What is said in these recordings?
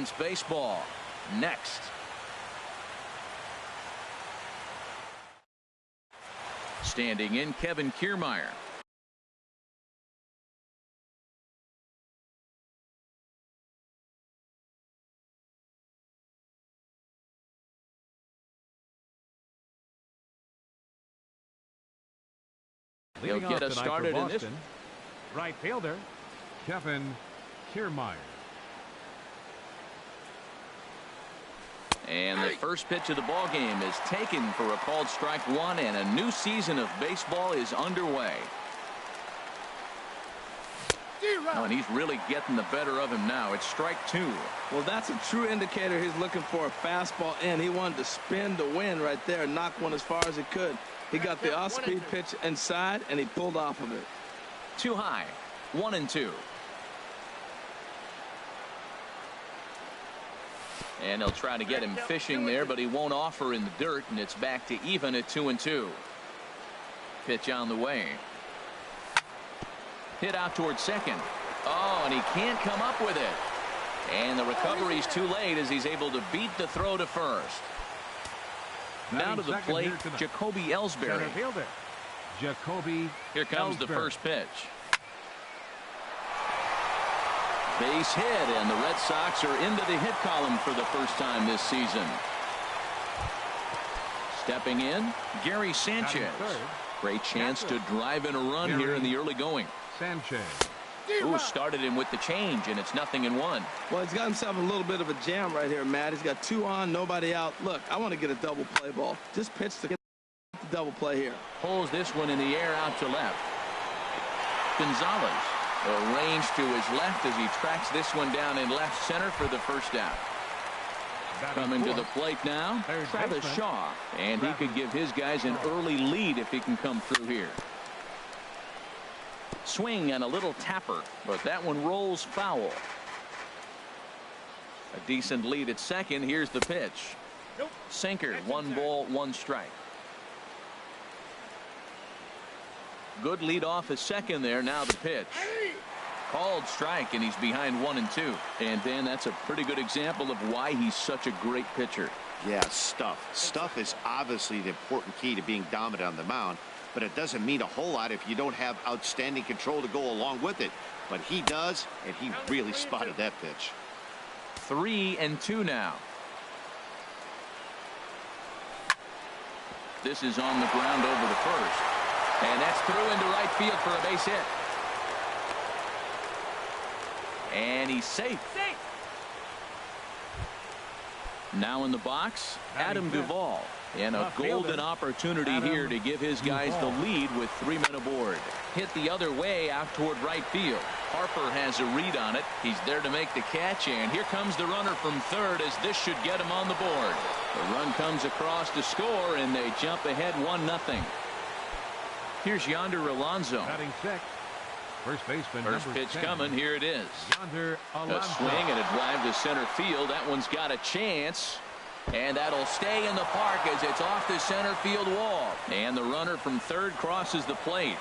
Giants baseball. Next. Standing in, Kevin Kiermaier. He'll get us started in this. Right fielder, Kevin Kiermaier. And the first pitch of the ball game is taken for a called strike one, and a new season of baseball is underway. Oh, and he's really getting the better of him now. It's strike two. Well, that's a true indicator he's looking for a fastball in. He wanted to spin to win right there and knock one as far as he could. He got the off-speed pitch inside, and he pulled off of it. Too high. 1-2. And he'll try to get him fishing there, but he won't offer in the dirt, and it's back to even at 2-2. Pitch on the way. Hit out towards second. Oh, and he can't come up with it. And the recovery's too late as he's able to beat the throw to first. Now to the plate, Jacoby Ellsbury. Here comes the first pitch. Base hit, and the Red Sox are into the hit column for the first time this season. Stepping in, Gary Sanchez. Great chance to drive in a run here in the early going. Sanchez. Ooh, started him with the change, and it's 0-1. Well, he's got himself a little bit of a jam right here, Matt. He's got 2 on, nobody out. Look, I want to get a double play ball. Just pitch to get the double play here. Pulls this one in the air out to left. Gonzalez arranged to his left as he tracks this one down in left center for the first out. Coming to the plate now, Travis Shaw, and he could give his guys an early lead if he can come through here. Swing and a little tapper, but that one rolls foul. A decent lead at second. Here's the pitch. Sinker, 1 ball, 1 strike. Good lead off at second there. Now the pitch. Called strike, and he's behind 1-2. And Dan, that's a pretty good example of why he's such a great pitcher. Yeah, stuff is obviously the important key to being dominant on the mound, but it doesn't mean a whole lot if you don't have outstanding control to go along with it. But he does, and he really spotted that pitch. 3-2 now. This is on the ground over the first, and that's through into right field for a base hit. And he's safe. Now in the box, Adam Duvall. And a golden opportunity here to give his guys the lead with 3 men aboard. Hit the other way out toward right field. Harper has a read on it. He's there to make the catch, and here comes the runner from third as this should get him on the board. The run comes across to score, and they jump ahead 1-0. Here's Yonder Alonso. First pitch coming. Here it is. A swing and a drive to center field. That one's got a chance. And that'll stay in the park as it's off the center field wall. And the runner from third crosses the plate.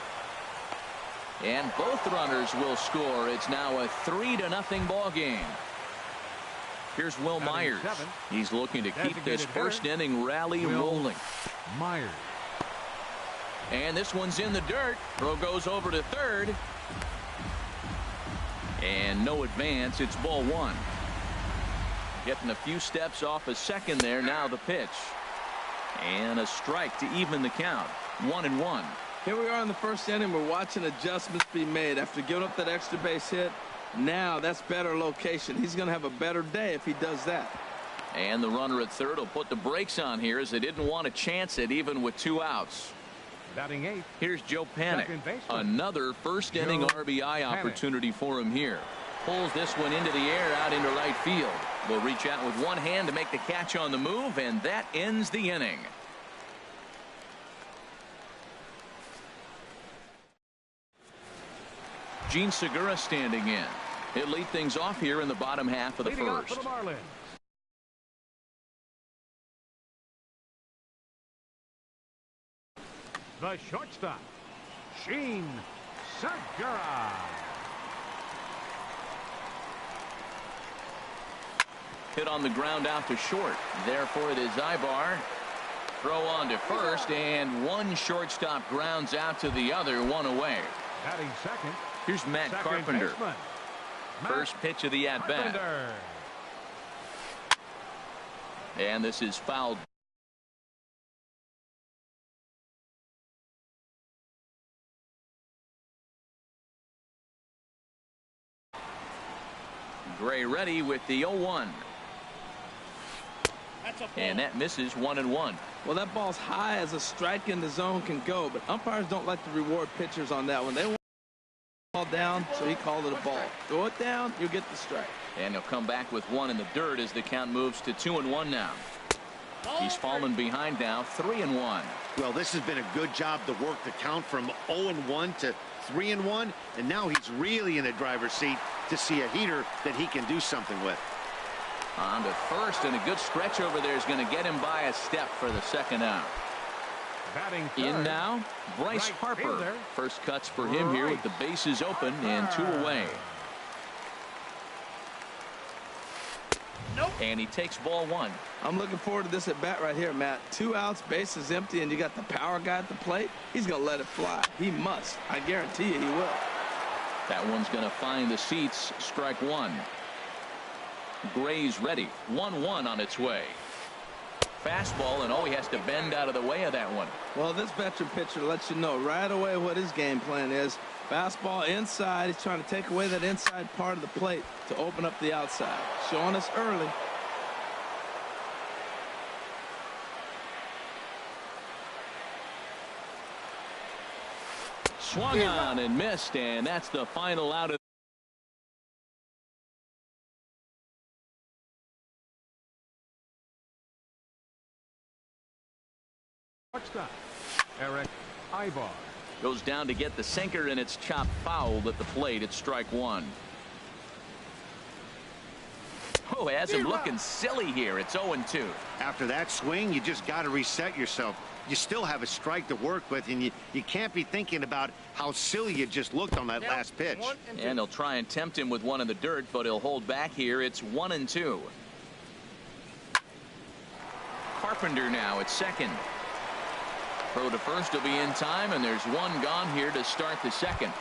And both runners will score. It's now a 3-0 ball game. Here's Will Myers. He's looking to keep this first inning rally rolling. Myers. And this one's in the dirt. Throw goes over to third. And no advance. It's ball 1. Getting a few steps off a second there. Now the pitch. And a strike to even the count. 1-1. Here we are in the first inning. We're watching adjustments be made after giving up that extra base hit. Now that's better location. He's going to have a better day if he does that. And the runner at third will put the brakes on here as they didn't want to chance it even with 2 outs. Batting 8th. Here's Joe Panik. Another first inning RBI opportunity for him here. Pulls this one into the air out into right field. Will reach out with one hand to make the catch on the move, and that ends the inning. Gene Segura standing in. He'll lead things off here in the bottom half of the first. The shortstop, Gene Segura. Hit on the ground out to short. Therefore, it is Ibar. Throw on to first, and one shortstop grounds out to the other, one away. Batting second. Here's Matt Second Carpenter. baseman. First pitch of the at-bat. And this is fouled. Gray ready with the 0-1. And that misses 1-1. Well, that ball's high as a strike in the zone can go, but umpires don't like to reward pitchers on that one. They want the ball down, so he called it a ball. Throw it down, you'll get the strike. And he'll come back with one in the dirt as the count moves to 2-1 now. He's fallen behind now, 3-1. Well, this has been a good job to work the count from 0-1 to 3-1, and now he's really in the driver's seat to see a heater that he can do something with. On to first, and a good stretch over there is going to get him by a step for the second out. Batting third. In now, Bryce Right Harper. fielder. First cuts for him here with the bases open and 2 away. Nope. And he takes ball 1. I'm looking forward to this at bat right here, Matt. 2 outs, bases empty, and you got the power guy at the plate. He's going to let it fly. He must. I guarantee you he will. That one's going to find the seats. Strike 1. Gray's ready. 1-1 on its way. Fastball, and he has to bend out of the way of that one. Well, this veteran pitcher lets you know right away what his game plan is. Fastball inside. He's trying to take away that inside part of the plate to open up the outside. Showing us early. Swung on and missed, and that's the final out of Shortstop. Eric Ibar. goes down to get the sinker, and it's chopped fouled at the plate. It's strike 1. Oh, has him looking silly here. It's 0-2. After that swing, you just got to reset yourself. You still have a strike to work with, and you can't be thinking about how silly you just looked on that last pitch. And they'll try and tempt him with one in the dirt, but he'll hold back here. It's 1-2. Carpenter now at second. Throw to first will be in time, and there's one gone here to start the second.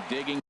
Digging.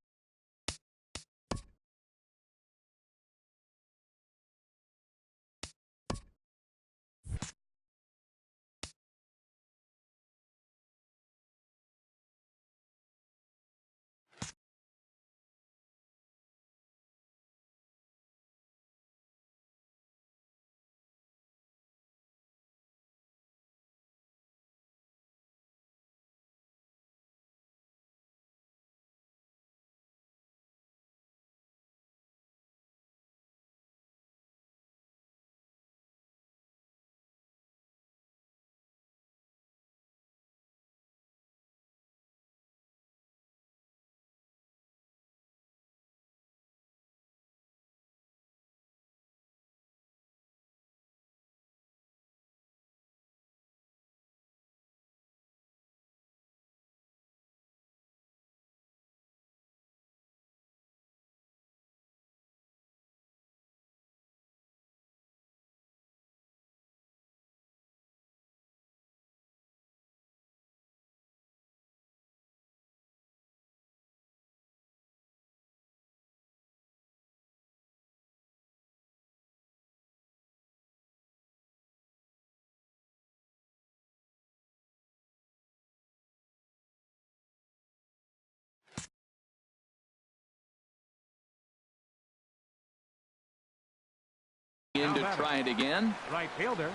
In to try it again. Right fielder,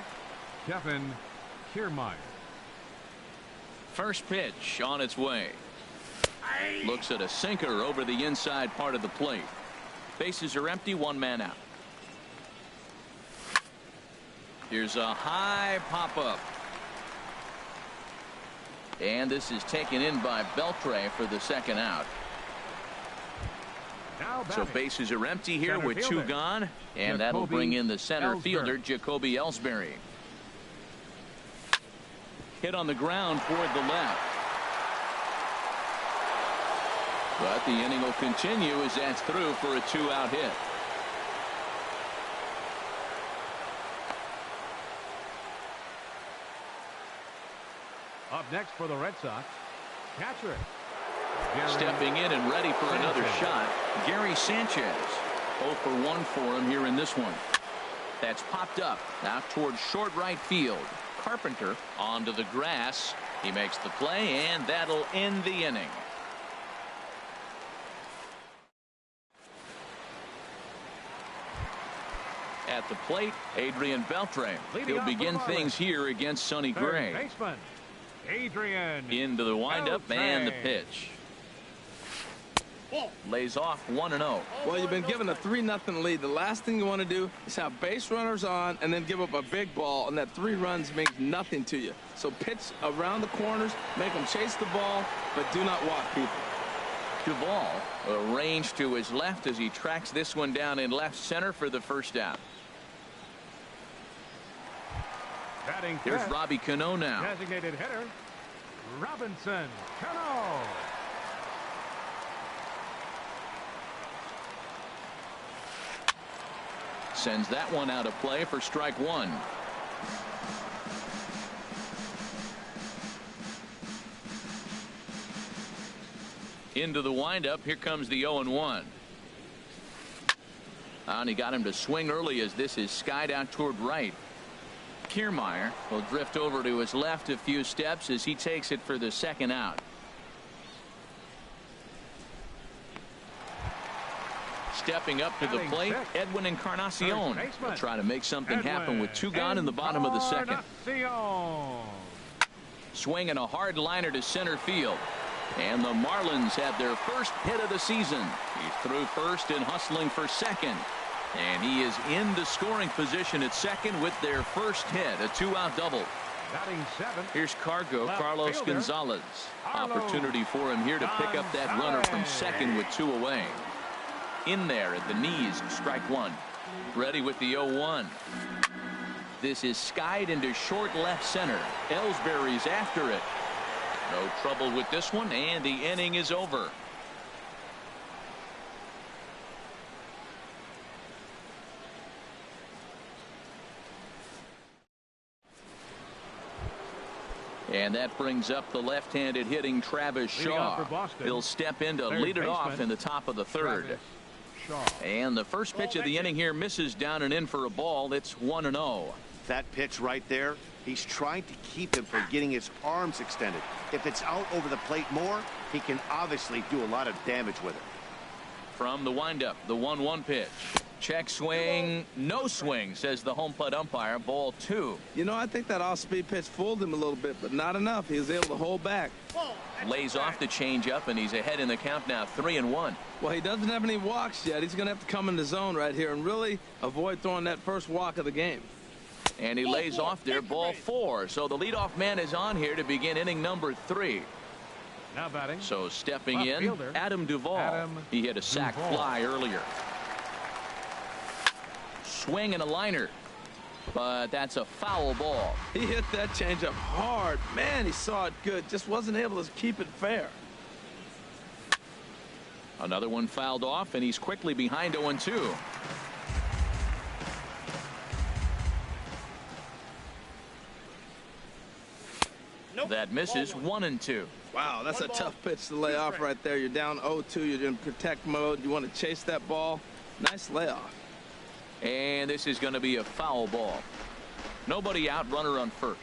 Kevin Kiermaier. First pitch on its way. Looks at a sinker over the inside part of the plate. Bases are empty, one man out. Here's a high pop-up. And this is taken in by Beltre for the second out. So bases are empty here with two gone, and that'll bring in the center fielder, Jacoby Ellsbury. Hit on the ground toward the left. But the inning will continue as that's through for a two-out hit. Up next for the Red Sox, catcher. Stepping in and ready for another shot, Gary Sanchez. 0 for 1 for him here in this one. That's popped up out towards short right field. Carpenter onto the grass. He makes the play, and that'll end the inning. At the plate, Adrian Beltre. He'll begin things here against Sonny Gray. Baseman, Adrian. Into the windup and the pitch. Lays off 1-0. Well, you've been given a 3-0 lead. The last thing you want to do is have base runners on and then give up a big ball, and that 3 runs means nothing to you. So pitch around the corners, make them chase the ball, but do not walk people. Duvall arranged to his left as he tracks this one down in left center for the first out. Batting Here's fifth, Robbie Cano now. designated hitter, Robinson Cano. Sends that one out of play for strike 1. Into the windup. Here comes the 0-1. And he got him to swing early as this is skied out toward right. Kiermaier will drift over to his left a few steps as he takes it for the second out. Stepping up to the plate, Edwin Encarnacion will try to make something happen with 2 gone in the bottom of the second. Swinging a hard liner to center field. And the Marlins have their first hit of the season. He's through first and hustling for second. And he is in the scoring position at second with their first hit, a 2-out double. Batting seventh. Here's Carlos fielder, Gonzalez. Carlos Opportunity for him here to pick up that runner from second with 2 away. In there at the knees, strike 1. Ready with the 0-1. This is skied into short left center. Ellsbury's after it. No trouble with this one, and the inning is over. And that brings up the left-handed hitting Travis Shaw. He'll step in to lead it off in the top of the third. And the first pitch of the inning here misses down and in for a ball. It's 1-0. That pitch right there, he's trying to keep him from getting his arms extended. If it's out over the plate more, he can obviously do a lot of damage with it. From the windup, the 1-1 pitch. Check swing, no swing, says the home plate umpire. Ball 2. You know, I think that off-speed pitch fooled him a little bit, but not enough. He was able to hold back. Lays off the changeup, and he's ahead in the count now, 3-1. Well, he doesn't have any walks yet. He's going to have to come in the zone right here and really avoid throwing that first walk of the game. And he lays off there, ball 4. So the leadoff man is on here to begin inning number 3. Now batting. So stepping in, fielder, Adam Duvall. He hit a sac fly earlier. Swing and a liner, but that's a foul ball. He hit that changeup hard. Man, he saw it good. Just wasn't able to keep it fair. Another one fouled off, and he's quickly behind 0-2. That misses 1-2. Wow, that's a tough pitch to lay off right there. You're down 0-2. You're in protect mode. You want to chase that ball. Nice layoff. And this is going to be a foul ball. Nobody out, runner on first.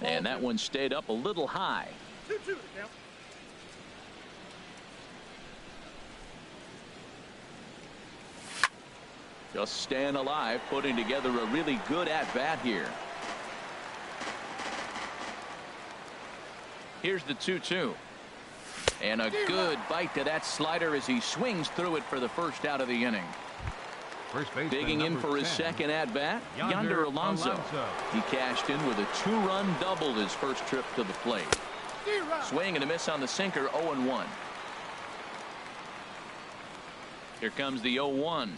And that one stayed up a little high. 2-2 now. Just staying alive, putting together a really good at-bat here. Here's the 2-2. And a good bite to that slider as he swings through it for the first out of the inning. Digging in for his second at-bat, Yonder Alonso. He cashed in with a 2-run double his first trip to the plate. Swing and a miss on the sinker, 0-1. Here comes the 0-1.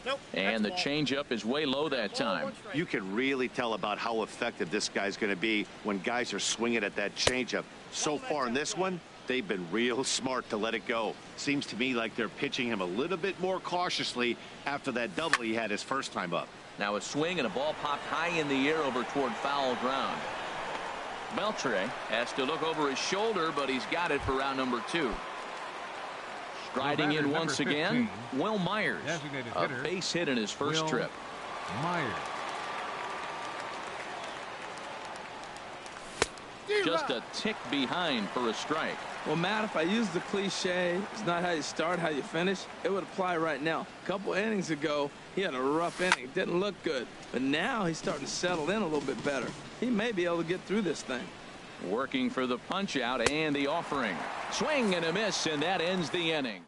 Nope, and the changeup is way low that time. You can really tell about how effective this guy's going to be when guys are swinging at that changeup. So far in this one, They've been real smart to let it go. Seems to me like they're pitching him a little bit more cautiously after that double he had his first time up. Now a swing and a ball popped high in the air over toward foul ground. Beltre has to look over his shoulder, but he's got it for out number 2. Striding in once again, Will Myers. A base hit in his first trip. Myers. Just a tick behind for a strike. Well, Matt, if I use the cliche, it's not how you start, how you finish, it would apply right now. A couple innings ago, he had a rough inning. Didn't look good. But now he's starting to settle in a little bit better. He may be able to get through this thing. Working for the punch out and the offering. Swing and a miss, and that ends the inning.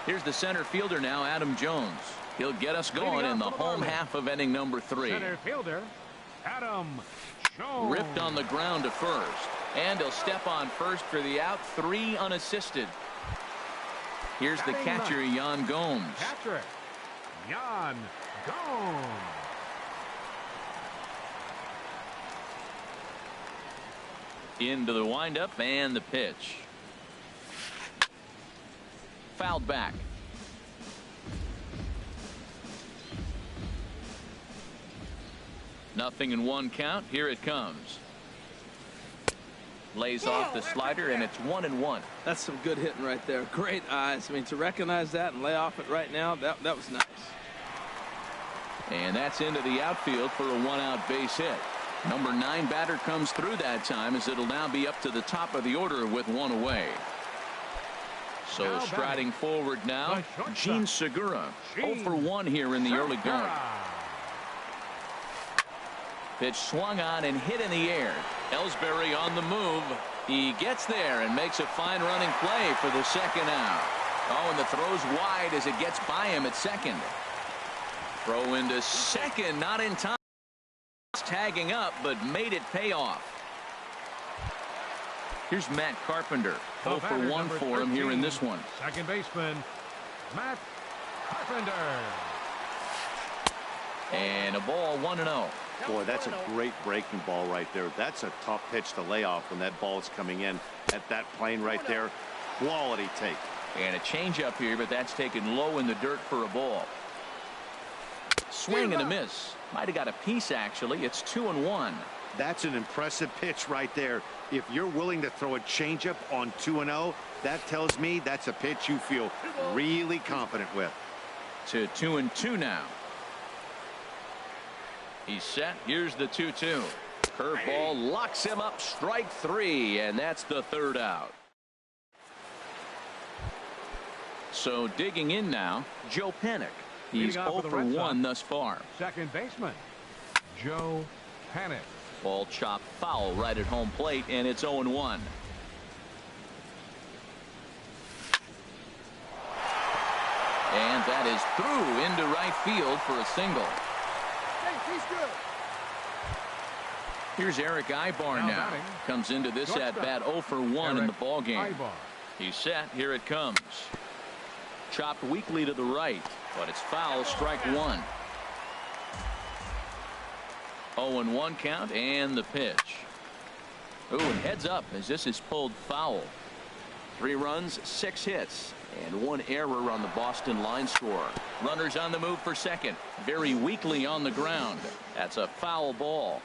Here's the center fielder now, Adam Jones. He'll get us going in the home half of inning number 3. Center fielder, Adam Jones. Ripped on the ground to first. And he'll step on first for the out, 3 unassisted. Here's the catcher, Yan Gomes. Catcher, Yan Gomes. Into the windup and the pitch. Fouled back. Nothing in 1 count. Here it comes. Lays off the slider, and it's 1-1. That's some good hitting right there. Great eyes. I mean, to recognize that and lay off it right now, that was nice. And that's into the outfield for a 1-out base hit. Number 9 batter comes through that time, as it'll now be up to the top of the order with 1 away. So Now striding forward now, Gene Segura. 0 for 1 here in the early going. Pitch swung on and hit in the air. Ellsbury on the move. He gets there and makes a fine running play for the second out. Oh, and the throw's wide as it gets by him at second. Throw into second, not in time. Tagging up, but made it pay off. Here's Matt Carpenter. 0 for 1 for him here in this one. Second baseman, Matt Carpenter. And a ball, 1-0. Boy, that's a great breaking ball right there. That's a tough pitch to lay off when that ball is coming in at that plane right there. Quality take. And a changeup here, but that's taken low in the dirt for a ball. Swing and a miss. Might have got a piece, actually. It's 2-1. That's an impressive pitch right there. If you're willing to throw a changeup on 2-0, that tells me that's a pitch you feel really confident with. To 2-2 now. He's set. Here's the 2-2. Curveball locks him up. Strike 3, and that's the 3rd out. So digging in now, Joe Panik. He's 0 for 1 thus far. Second baseman, Joe Panik. Ball chopped foul right at home plate, and it's 0-1. And that is through into right field for a single. Here's Eric Ibar now. Comes into this at bat 0 for 1 in the ball game. He's set. Here it comes. Chopped weakly to the right, but it's foul. Strike 1. 0-1 count and the pitch. Ooh, and heads up as this is pulled foul. 3 runs, 6 hits, and 1 error on the Boston line score. Runners on the move for second. Very weakly on the ground. That's a foul ball.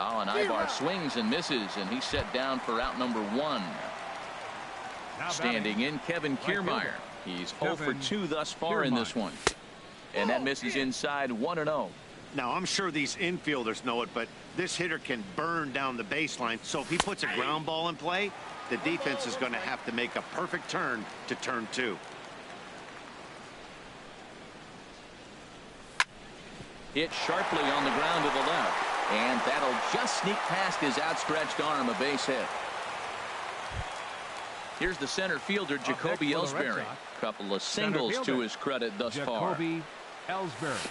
Oh, and Ibar swings and misses, and he's set down for out number 1. Standing in, Kevin Kiermaier. He's 0 for 2 thus far in this one. And that misses inside 1-0. Now, I'm sure these infielders know it, but this hitter can burn down the baseline. So if he puts a ground ball in play, the defense is going to have to make a perfect turn to turn 2. Hit sharply on the ground to the left. And that'll just sneak past his outstretched arm, a base hit. Here's the center fielder, Jacoby Ellsbury. Couple of singles to his credit thus far. Jacoby Ellsbury.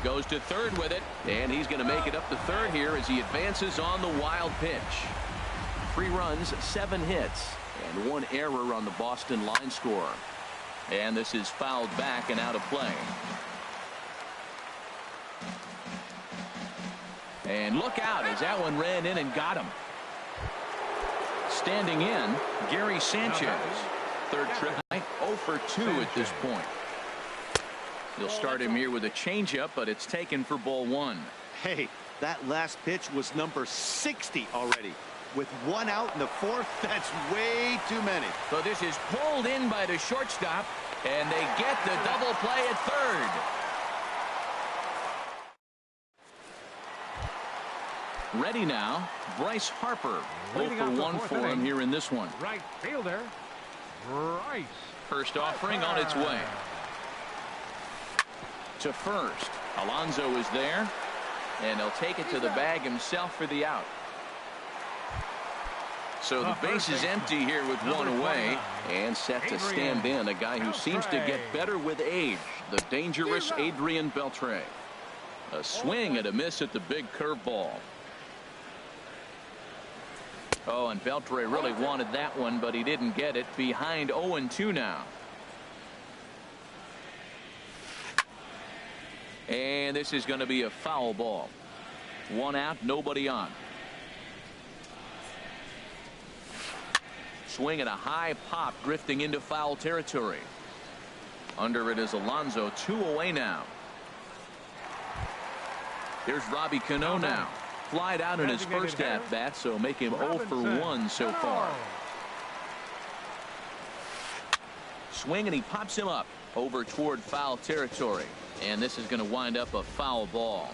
Goes to third with it, and he's going to make it up to third here as he advances on the wild pitch. 3 runs, 7 hits, and 1 error on the Boston line score. And this is fouled back and out of play. And look out as that one ran in and got him. Standing in, Gary Sanchez. Third trip night, 0 for 2 at this point. He'll start him here with a changeup, but it's taken for ball 1. Hey, that last pitch was number 60 already. With 1 out in the 4th, that's way too many. So this is pulled in by the shortstop, and they get the double play at third. Ready now, Bryce Harper. 0 for 1 for him here in this one. Right fielder, Bryce. First offering on its way. To first. Alonso is there, and he'll take it to the bag himself for the out. So the base is empty here with 1 away, and set to stand in a guy who seems to get better with age, the dangerous Adrian Beltre. A swing and a miss at the big curveball. Oh, and Beltre really wanted that one, but he didn't get it. Behind 0-2 now. And this is going to be a foul ball. 1 out, nobody on. Swing and a high pop drifting into foul territory. Under it is Alonso, 2 away now. Here's Robbie Cano now. Flied out in his first at bat, so make him 0 for 1 so far. Swing and he pops him up over toward foul territory, and this is going to wind up a foul ball.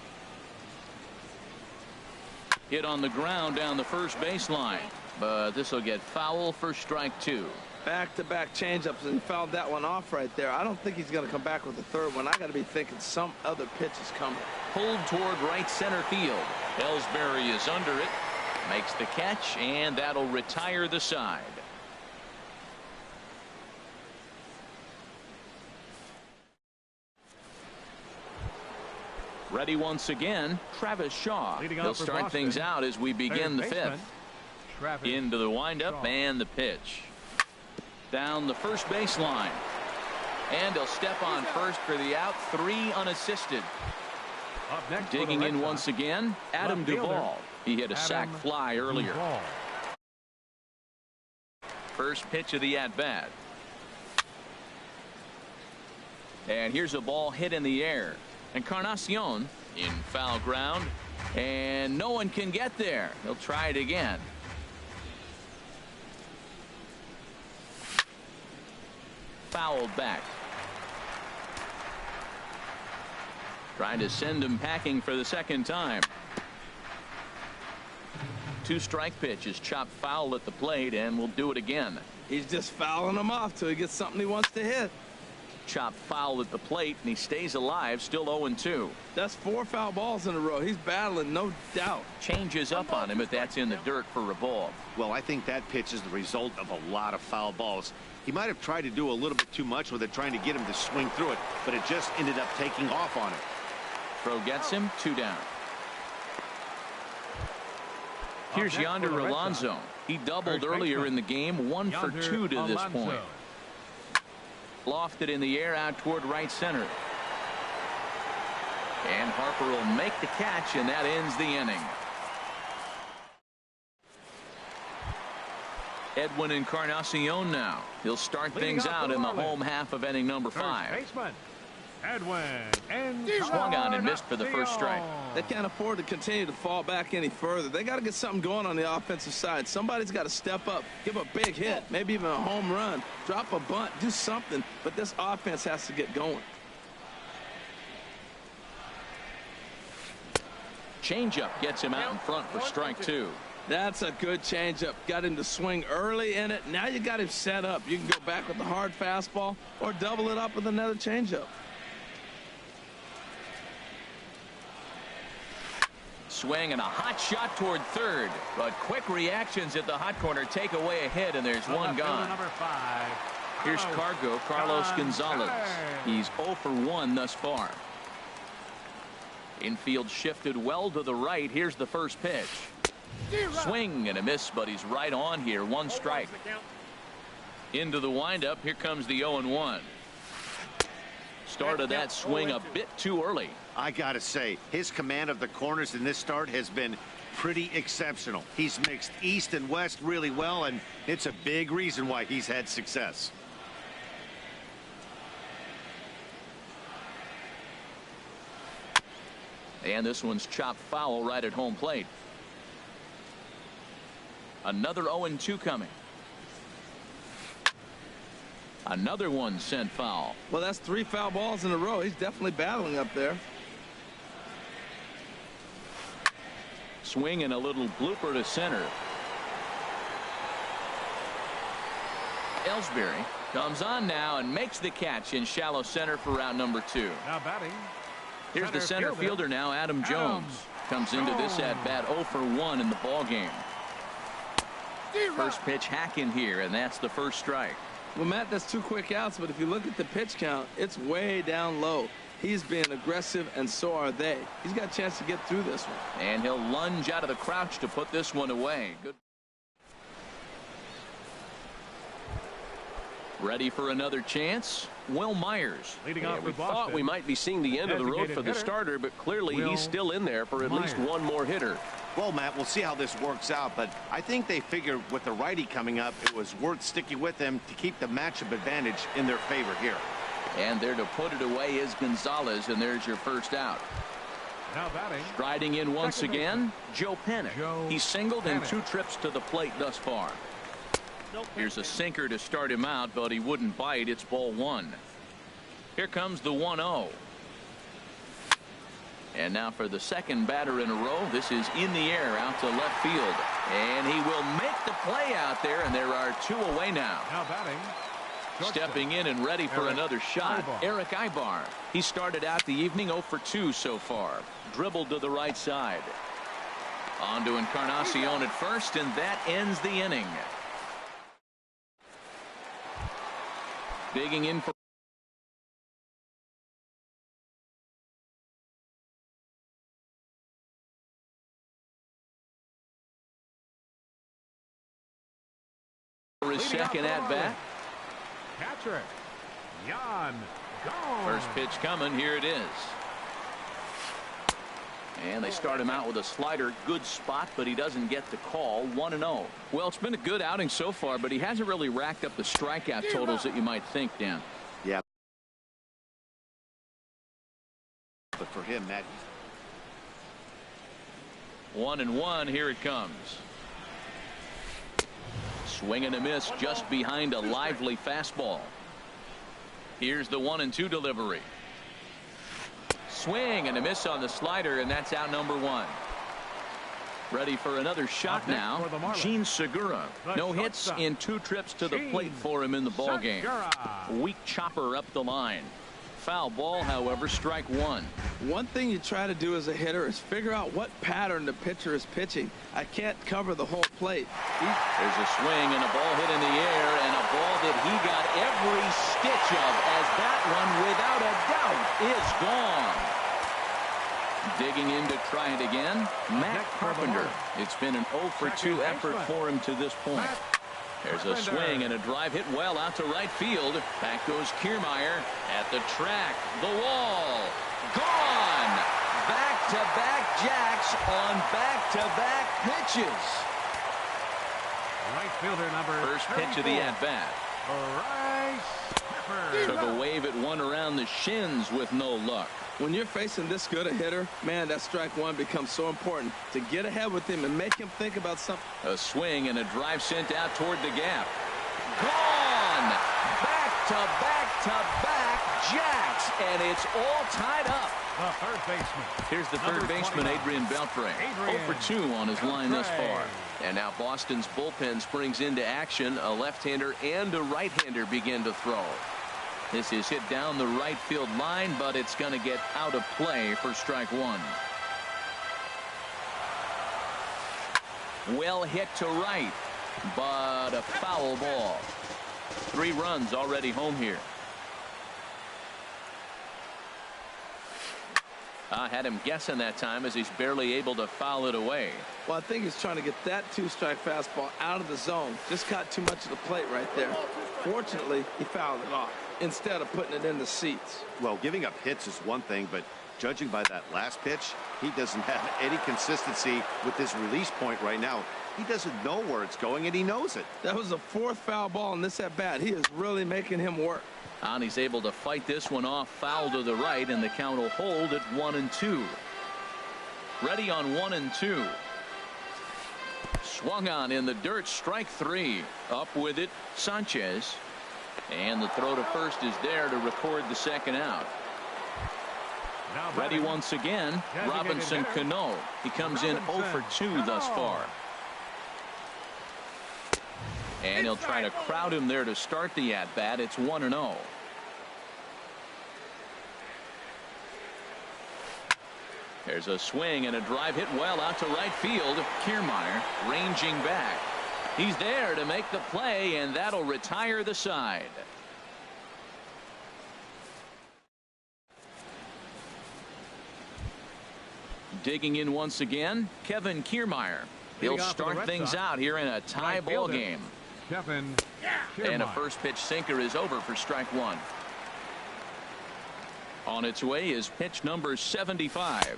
Hit on the ground down the first baseline, but this will get foul for strike 2. Back-to-back changeups, and fouled that one off right there. I don't think he's going to come back with the third one. I got to be thinking some other pitch is coming. Pulled toward right center field. Ellsbury is under it, makes the catch, and that'll retire the side. Ready once again, Travis Shaw. He'll start things out as we begin the 5th. Into the windup and the pitch. Down the first baseline. And he'll step on first for the out. 3 unassisted. Digging in once again, Adam Duvall. He hit a sac fly earlier. First pitch of the at-bat. And here's a ball hit in the air. Encarnacion in foul ground, and no one can get there. He'll try it again. Fouled back. Trying to send him packing for the second time. 2-strike pitch is chopped foul at the plate, and we'll do it again. He's just fouling him off till he gets something he wants to hit. Chopped foul at the plate, and he stays alive, still 0-2. That's 4 foul balls in a row. He's battling, no doubt. Changes up on him if that's in the dirt for a ball. Well, I think that pitch is the result of a lot of foul balls. He might have tried to do a little bit too much with it, trying to get him to swing through it, but it just ended up taking off on it. Throw gets him, 2 down. Here's Yonder Alonso. He doubled earlier in the game, 1 for 2 to this point. Lofted in the air out toward right center. And Harper will make the catch, and that ends the inning. Edwin Encarnacion now. He'll start things out in the home half of inning number 5. Baseman, Edwin Swung on and missed for the first strike. They can't afford to continue to fall back any further. They got to get something going on the offensive side. Somebody's got to step up, give a big hit, maybe even a home run, drop a bunt, do something. But this offense has to get going. Changeup gets him out in front for strike 2. That's a good changeup. Got him to swing early in it. Now you got him set up. You can go back with the hard fastball or double it up with another changeup. Swing and a hot shot toward third, but quick reactions at the hot corner take away a hit, and there's one gone. Number 5. Here's Carlos Gonzalez. He's 0 for 1 thus far. Infield shifted well to the right. Here's the first pitch. Swing and a miss, but he's right on here. 1 strike. Into the windup. Here comes the 0-1. Started that swing a bit too early. I gotta say, his command of the corners in this start has been pretty exceptional. He's mixed east and west really well, and it's a big reason why he's had success. And this one's chopped foul right at home plate. Another 0-2 coming. Another one sent foul. Well, that's 3 foul balls in a row. He's definitely battling up there. Swing and a little blooper to center. Ellsbury comes on now and makes the catch in shallow center for route number 2. Now batting. Here's the center fielder now, Adam Jones. Comes into this at bat 0 for 1 in the ball game. First pitch hacking here, and that's the first strike. Well, Matt, that's 2 quick outs, but if you look at the pitch count, it's way down low. He's being aggressive, and so are they. He's got a chance to get through this one. And he'll lunge out of the crouch to put this one away. Good. Ready for another chance? Will Myers. Leading off We for thought Boston. we might be seeing the end of the road Designated for the hitter, starter, but clearly Will he's still in there for at least Myers. one more hitter. Well, Matt, we'll see how this works out, but I think they figured with the righty coming up, it was worth sticking with them to keep the matchup advantage in their favor here. And there to put it away is Gonzalez, and there's your first out. Now batting. Striding in once Second again, Joe Pennick. Joe He's singled in Pennick. 2 trips to the plate thus far. Here's a sinker to start him out, but he wouldn't bite. It's ball 1. Here comes the 1-0. And now for the second batter in a row. This is in the air out to left field. And he will make the play out there, and there are 2 away now. Now batting. Stepping in and ready for Eric another shot. Ibar. Eric Ibar. He started out the evening 0 for 2 so far. Dribbled to the right side. On to Encarnacion at first, and that ends the inning. Digging in for his Leading off second the at bat. Catcher. Jan. Gone. First pitch coming. Here it is. And they start him out with a slider. Good spot, but he doesn't get the call. 1-0. Well, it's been a good outing so far, but he hasn't really racked up the strikeout totals that you might think, Dan. Yeah. But for him, Matt. 1-1. Here it comes. Swing and a miss just behind a lively fastball. Here's the 1-2 delivery. Swing and a miss on the slider, and that's out number 1. Ready for another shot Up next now. for the Marlins. Gene Segura. The No hits shortstop. in 2 trips to the Gene plate for him in the ball game. Segura. Weak chopper up the line. Foul ball, however, strike 1. One thing you try to do as a hitter is figure out what pattern the pitcher is pitching. I can't cover the whole plate. There's a swing and a ball hit in the air, and a ball that he got every stitch of, as that one, without a doubt, is gone. Digging in to try it again, Matt Carpenter. It's been an 0 for 2 effort for him to this point. There's a swing and a drive hit well out to right field. Back goes Kiermaier at the track. The wall. Gone. Back-to-back jacks on back-to-back pitches. Right fielder number First pitch of the 34. at-bat. Bryce Harper. Took a wave at one around the shins with no luck. When you're facing this good a hitter, man, that strike 1 becomes so important to get ahead with him and make him think about something. A swing and a drive sent out toward the gap. Gone. Back-to-back-to-back jacks, and it's all tied up. The third baseman. Here's the third Number baseman, 29. Adrian Beltre. 0 for 2 on his line thus far. And now Boston's bullpen springs into action. A left-hander and a right-hander begin to throw. This is hit down the right field line, but it's going to get out of play for strike 1. Well hit to right, but a foul ball. 3 runs already home here. I had him guessing that time as he's barely able to foul it away. Well, I think he's trying to get that 2-strike fastball out of the zone. Just got too much of the plate right there. Fortunately, he fouled it off instead of putting it in the seats. Well, giving up hits is one thing, but judging by that last pitch, he doesn't have any consistency with his release point right now. He doesn't know where it's going, and he knows it. That was the 4th foul ball in this at-bat. He is really making him work. And he's able to fight this one off, foul to the right, and the count will hold at 1-2. Ready on 1-2. Swung on in the dirt, strike 3. Up with it, Sanchez. And the throw to first is there to record the second out. Ready once again, Robinson Cano. He comes in 0 for 2 thus far. And he'll try to crowd him there to start the at-bat. It's 1-0. There's a swing and a drive hit well out to right field. Kiermaier ranging back. He's there to make the play, and that'll retire the side. Digging in once again, Kevin Kiermaier. He'll start things out here in a tie ball game. Kevin And a first pitch sinker is over for strike 1. On its way is pitch number 75.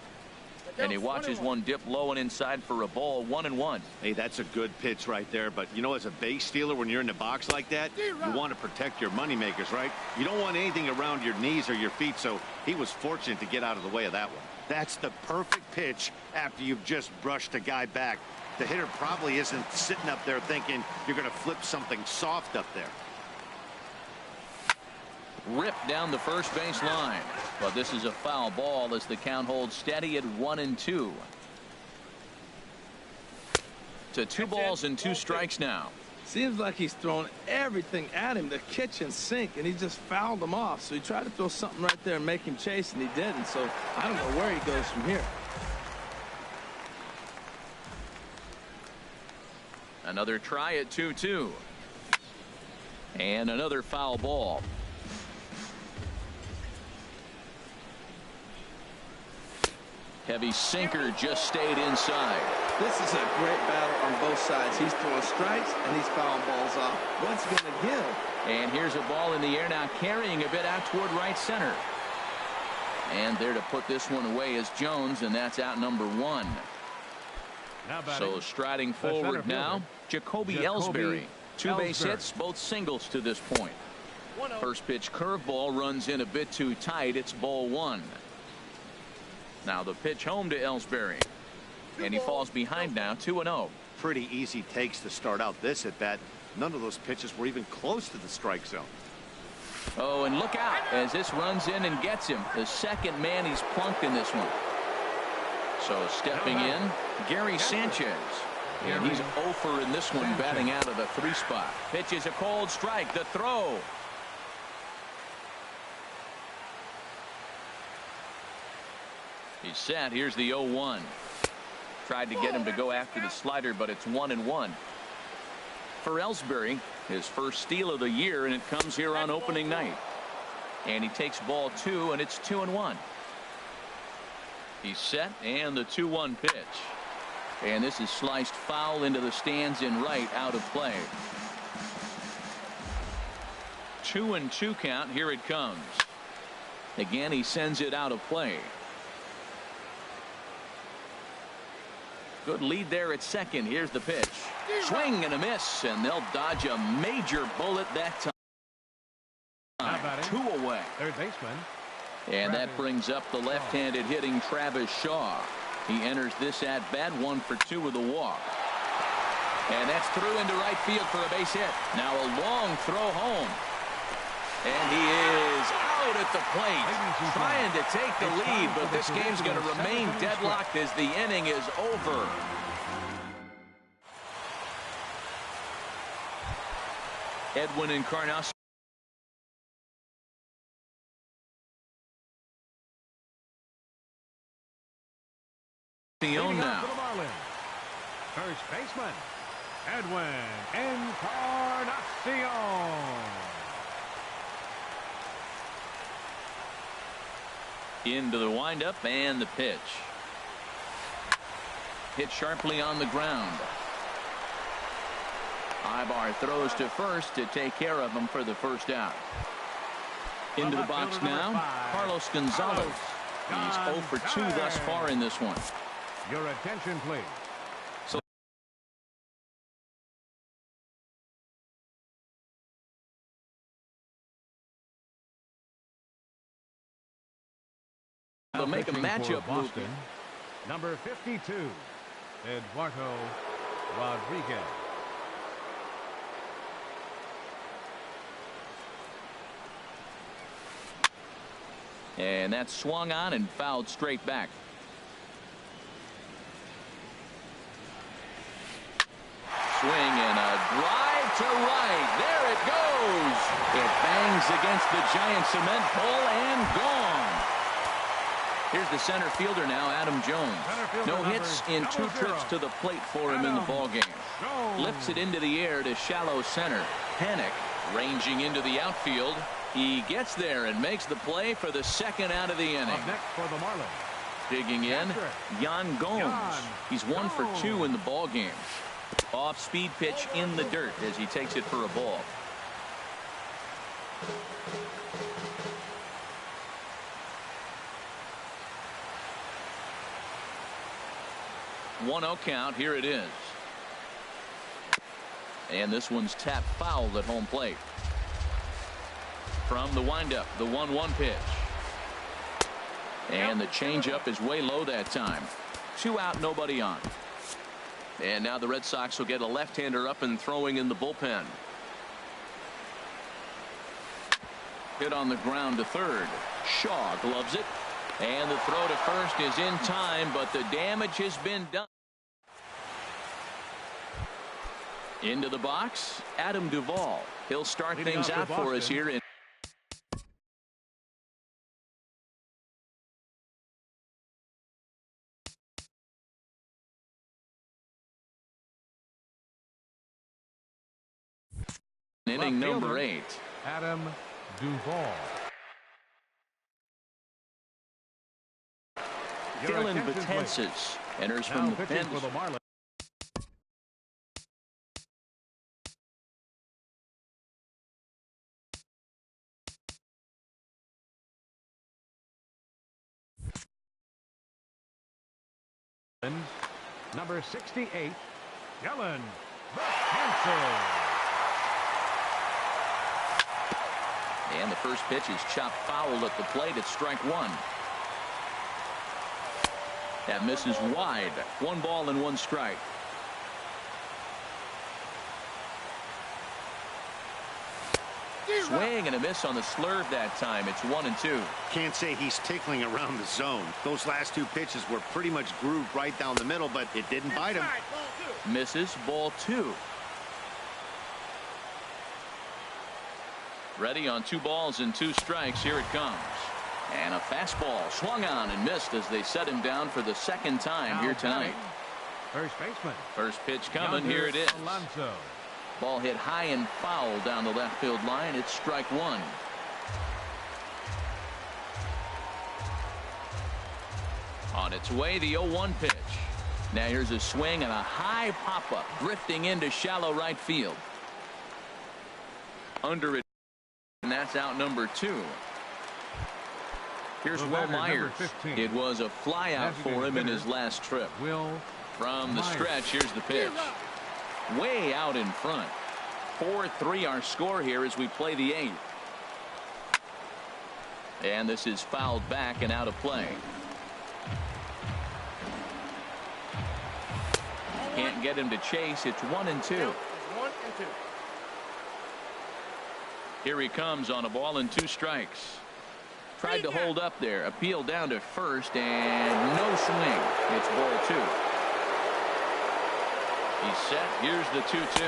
And he watches one dip low and inside for a ball. 1-1. Hey, that's a good pitch right there. But, you know, as a base stealer, when you're in the box like that, you want to protect your moneymakers, right? You don't want anything around your knees or your feet, so he was fortunate to get out of the way of that one. That's the perfect pitch after you've just brushed a guy back. The hitter probably isn't sitting up there thinking you're going to flip something soft up there. Ripped down the first base line. But this is a foul ball as the count holds steady at 1-2. To 2 balls and 2 strikes now. Seems like he's thrown everything at him, the kitchen sink, and he just fouled him off. So he tried to throw something right there and make him chase, and he didn't. So I don't know where he goes from here. Another try at 2-2. And another foul ball. Heavy sinker just stayed inside. This is a great battle on both sides. He's throwing strikes and he's fouling balls off. What's he going to give? And here's a ball in the air now, carrying a bit out toward right center. And there to put this one away is Jones, and that's out number 1. So striding forward now, Jacoby Ellsbury. 2 base hits, both singles to this point. First pitch curveball runs in a bit too tight. It's ball 1. Now the pitch home to Ellsbury. And he falls behind now, 2-0. Pretty easy takes to start out this at bat. None of those pitches were even close to the strike zone. Oh, and look out as this runs in and gets him. The second man he's plunked in this one. So stepping in, Gary Sanchez. And he's 0 for in this one, batting out of the 3 spot. Pitch is a cold strike. The throw. He's set. Here's the 0-1. Tried to get him to go after the slider, but it's 1-1. For Ellsbury, his first steal of the year, and it comes here on opening night. And he takes ball 2, and it's 2-1. He's set, and the 2-1 pitch. And this is sliced foul into the stands in right, out of play. 2-2 count. Here it comes. Again, he sends it out of play. Good lead there at second. Here's the pitch. Swing and a miss, and they'll dodge a major bullet that time. 2 away. Third baseman. And that brings up the left-handed hitting Travis Shaw. He enters this at bat 1 for 2 with a walk. And that's through into right field for a base hit. Now a long throw home. And he is out at the plate, trying to take the lead, but this game's going to remain deadlocked as the inning is over. Edwin Encarnacion. Now. First baseman, Edwin Encarnacion. Into the windup and the pitch. Hit sharply on the ground. Ibar throws to first to take care of him for the first out. Into the box now, Carlos Gonzalez. He's 0 for 2 thus far in this one. Your attention, please. They'll make a matchup move. Boston, number 52, Eduardo Rodriguez. And that's swung on and fouled straight back. Swing and a drive to right. There it goes. It bangs against the giant cement pole and gone. Here's the center fielder now, Adam Jones. No hits in 2 trips to the plate for him in the ballgame. Lifts it into the air to shallow center. Panic ranging into the outfield. He gets there and makes the play for the second out of the inning. Up next for the Marlins. Digging in, Yan Gomes. He's 1 for 2 in the ballgame. Off-speed pitch in the dirt as he takes it for a ball. One-0 count. Here it is. And this one's tapped foul at home plate. From the windup, the 1-1 pitch. And the changeup is way low that time. 2 out, nobody on. And now the Red Sox will get a left-hander up and throwing in the bullpen. Hit on the ground to third. Shaw gloves it. And the throw to first is in time, but the damage has been done. Into the box, Adam Duvall. He'll start things out for us here in inning number 8. Adam Duvall. Dylan Betances enters from the pen. For the Marlins. Number 68, Dylan Betances. And the first pitch is chopped foul at the plate at strike 1. That misses wide. 1 ball and 1 strike. Swing and a miss on the slurve that time. It's 1-2. Can't say he's tickling around the zone. Those last 2 pitches were pretty much grooved right down the middle, but it didn't bite him. Misses, ball 2. Ready on 2 balls and 2 strikes. Here it comes. And a fastball swung on and missed as they set him down for the second time here tonight. First baseman. First pitch coming. Here it is. Alonso. Ball hit high and foul down the left field line. It's strike 1. On its way, the 0-1 pitch. Now here's a swing and a high pop-up drifting into shallow right field. Under it, and that's out number 2. Here's Will Myers. It was a flyout for him in his last trip. From the stretch, here's the pitch. Way out in front. 4-3 our score here as we play the 8th. And this is fouled back and out of play. Can't get him to chase. It's 1-2. Here he comes on a ball and 2 strikes. Tried to hold up there. Appeal down to first and no swing. It's ball 2. He's set. Here's the 2-2.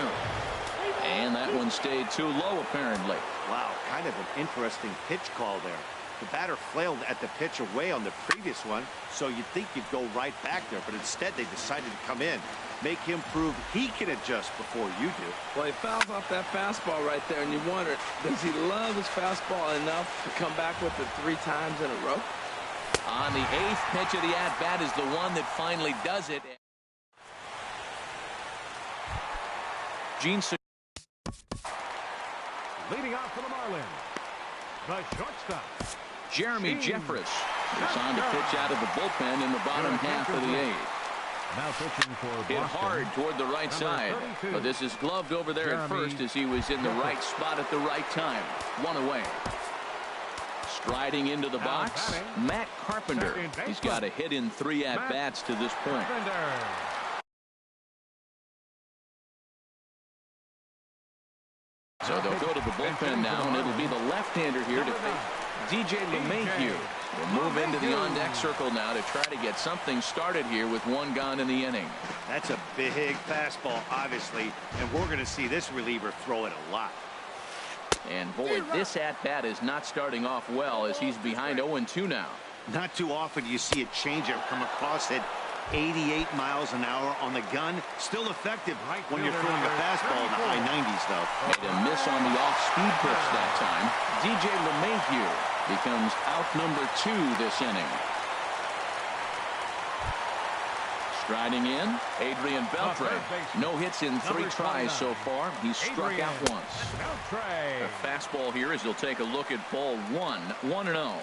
And that one stayed too low apparently. Wow, kind of an interesting pitch call there. The batter flailed at the pitch away on the previous one, so you'd think you'd go right back there, but instead they decided to come in. Make him prove he can adjust before you do. Well, he fouls off that fastball right there, and you wonder, does he love his fastball enough to come back with it 3 times in a row? On the 8th pitch of the at-bat is the one that finally does it. Gene leading off for the Marlins, the shortstop, Jeremy Jeffress It's on to pitch out of the bullpen in the bottom half of the eighth. Now pitching for Hit Boston. hard toward the right side. 32. But this is gloved over there at first as he was in the right spot at the right time. One away. Striding into the box, Matt Carpenter. He's got a hit in 3 at-bats to this point. So they'll go to the bullpen now, and it'll be the left-hander here to face DJ LeMahieu. We'll move into the on-deck circle now to try to get something started here with 1 gone in the inning. That's a big fastball, obviously, and we're going to see this reliever throw it a lot. And boy, this at-bat is not starting off well as he's behind 0-2 now. Not too often you see a changeup come across at 88 miles an hour on the gun. Still effective when you're throwing a fastball in the high 90s, though. Made a miss on the off-speed pitch that time. DJ LeMahieu becomes out number 2 this inning. Striding in, Adrian Beltre. No hits in 3 tries so far. He's struck out once. A fastball here as he'll take a look at ball 1. 1-0.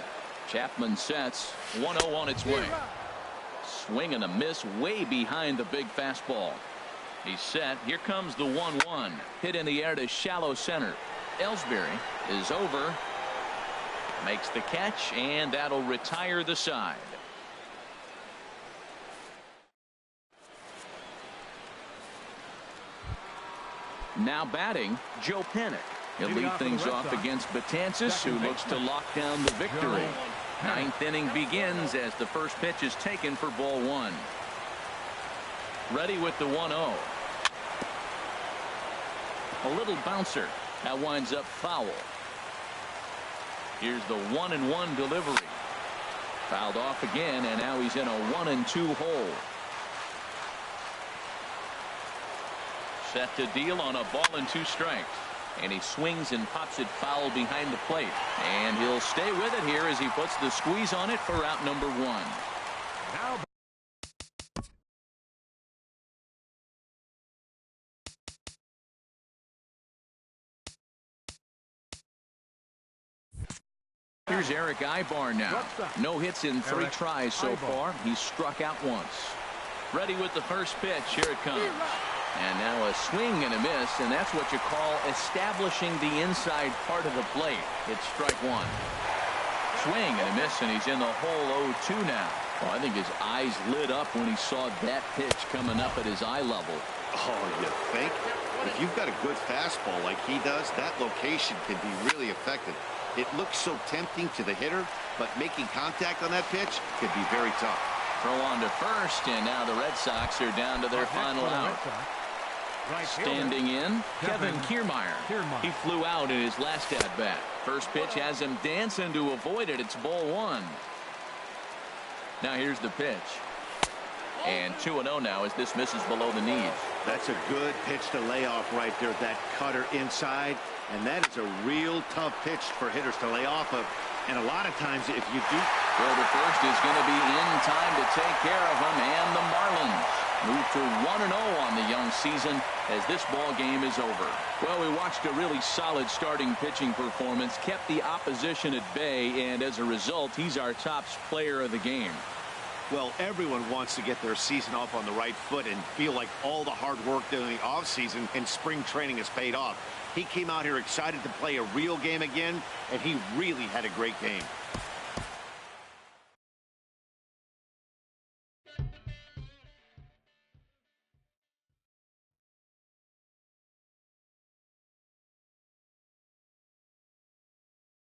Chapman sets. 1-0 on its way. Swing and a miss way behind the big fastball. He's set. Here comes the 1-1. Hit in the air to shallow center. Ellsbury is over. Makes the catch, and that'll retire the side. Now batting, Joe Panik. He'll lead things off against Betances, who looks to lock down the victory. 9th inning begins as the first pitch is taken for ball 1. Ready with the 1-0. A little bouncer. That winds up foul. Here's the 1-1 delivery. Fouled off again, and now he's in a 1-2 hole. Set to deal on a ball and 2 strikes. And he swings and pops it foul behind the plate. And he'll stay with it here as he puts the squeeze on it for out number 1. Now Here's Eric Ibar now. No hits in 3 tries so far. He's struck out once. Ready with the first pitch. Here it comes. And now a swing and a miss, and that's what you call establishing the inside part of the plate. It's strike 1. Swing and a miss, and he's in the hole 0-2 now. Oh, I think his eyes lit up when he saw that pitch coming up at his eye level. Oh, you think? If you've got a good fastball like he does, that location can be really effective. It looks so tempting to the hitter, but making contact on that pitch could be very tough. Throw on to first, and now the Red Sox are down to their final out. Standing in, Kevin Kiermaier. He flew out in his last at-bat. First pitch has him dancing to avoid it. It's ball 1. Now here's the pitch. And 2-0 now as this misses below the knees. That's a good pitch to lay off right there. That cutter inside. And that is a real tough pitch for hitters to lay off of. And a lot of times if you do. Well, the first is going to be in time to take care of him. And the Marlins move to 1-0 on the young season as this ball game is over. Well, we watched a really solid starting pitching performance, kept the opposition at bay, and as a result, he's our top player of the game. Well, everyone wants to get their season off on the right foot and feel like all the hard work during the offseason and spring training has paid off. He came out here excited to play a real game again, and he really had a great game.